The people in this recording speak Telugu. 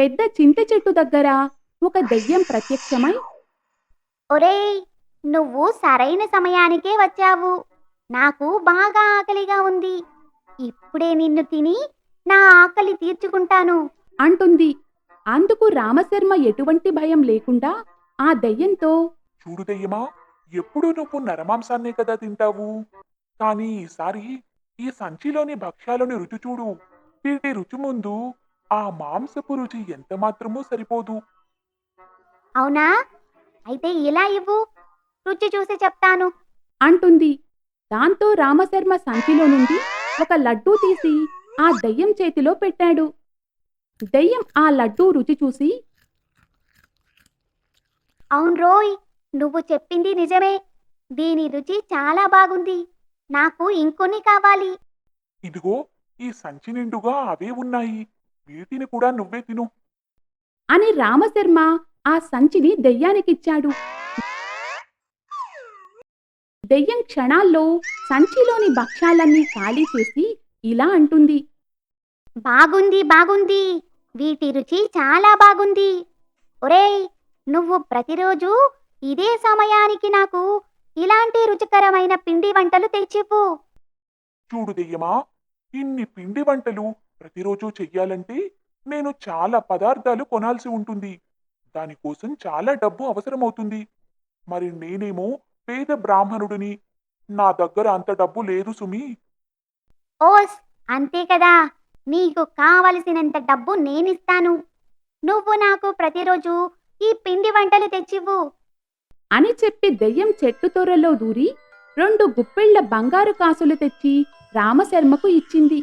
పెద్ద చింత చెట్టు దగ్గర ఒక దెయ్యం ప్రత్యక్షమై, ఒరేయ్, నువ్వు సరైన సమయానికే వచ్చావు. నాకు బాగా ఆకలిగా ఉంది. ఇప్పుడే నిన్ను తిని నా ఆకలి తీర్చుకుంటాను. అంటుంది. అందుకు రామశర్మ ఎటువంటి భయం లేకుండా ఆ దెయ్యంతో, చూడు దెయ్యమా, ఎప్పుడూ నువ్వు నరమాంసాన్నే కదా తింటావు. కానీ ఈసారి ఈ సంచిలోని భక్ష్యాలను రుచి చూడు. వీటి రుచి ముందు ఆ మాంసపు రుచి ఎంత మాత్రమూ సరిపోదు. అవునా? అయితే ఇలా ఇవ్వు, రుచి చూసి చెప్తాను. అంటుంది. దాంతో రామశర్మ సంచిలో నుండి ఒక లడ్డూ తీసి ఆ దెయ్యం చేతిలో పెట్టాడు. దెయ్యం ఆ లడ్డూ రుచి చూసి, అవున్రోయ్, నువ్వు చెప్పింది నిజమే. దీని రుచి చాలా బాగుంది. నాకు ఇంకొన్ని కావాలి. ఇదిగో, ఈ సంచి నిండుగా అవే ఉన్నాయి. వీటిని కూడా నువ్వే తిను. అని రామశర్మ ఆ సంచిని దెయ్యానికిచ్చాడు. దెయ్యం క్షణాల్లో సంచిలోని భక్ష్యాలన్నీ ఖాళీ చేసి ఇలా అంటుంది. బాగుంది, బాగుంది. వీటి రుచి చాలా బాగుంది. ఒరేయ్, నువ్వు ప్రతిరోజు ఇదే సమయానికి నాకు ఇలాంటి రుచికరమైన పిండి వంటలు తెచ్చివ్వు. చూడు దెయ్యమా, ఇన్ని పిండి వంటలు ప్రతిరోజు చెయ్యాలంటే నేను చాలా పదార్థాలు కొనాల్సి ఉంటుంది. దానికోసం చాలా డబ్బు అవసరమవుతుంది. మరి నేనేమో పేద బ్రాహ్మణుడిని. నా దగ్గర అంత డబ్బు లేదు సుమి. ఓస్, అంతే కదా. నీకు కావలసినంత డబ్బు నేనిస్తాను. నువ్వు నాకు ప్రతిరోజు ఈ పిండి వంటలు తెచ్చివ్వు. అని చెప్పి దెయ్యం చెట్టు తొర్రలో దూరి 2 గుప్పెళ్ల బంగారు కాసులు తెచ్చి రామశర్మకు ఇచ్చింది.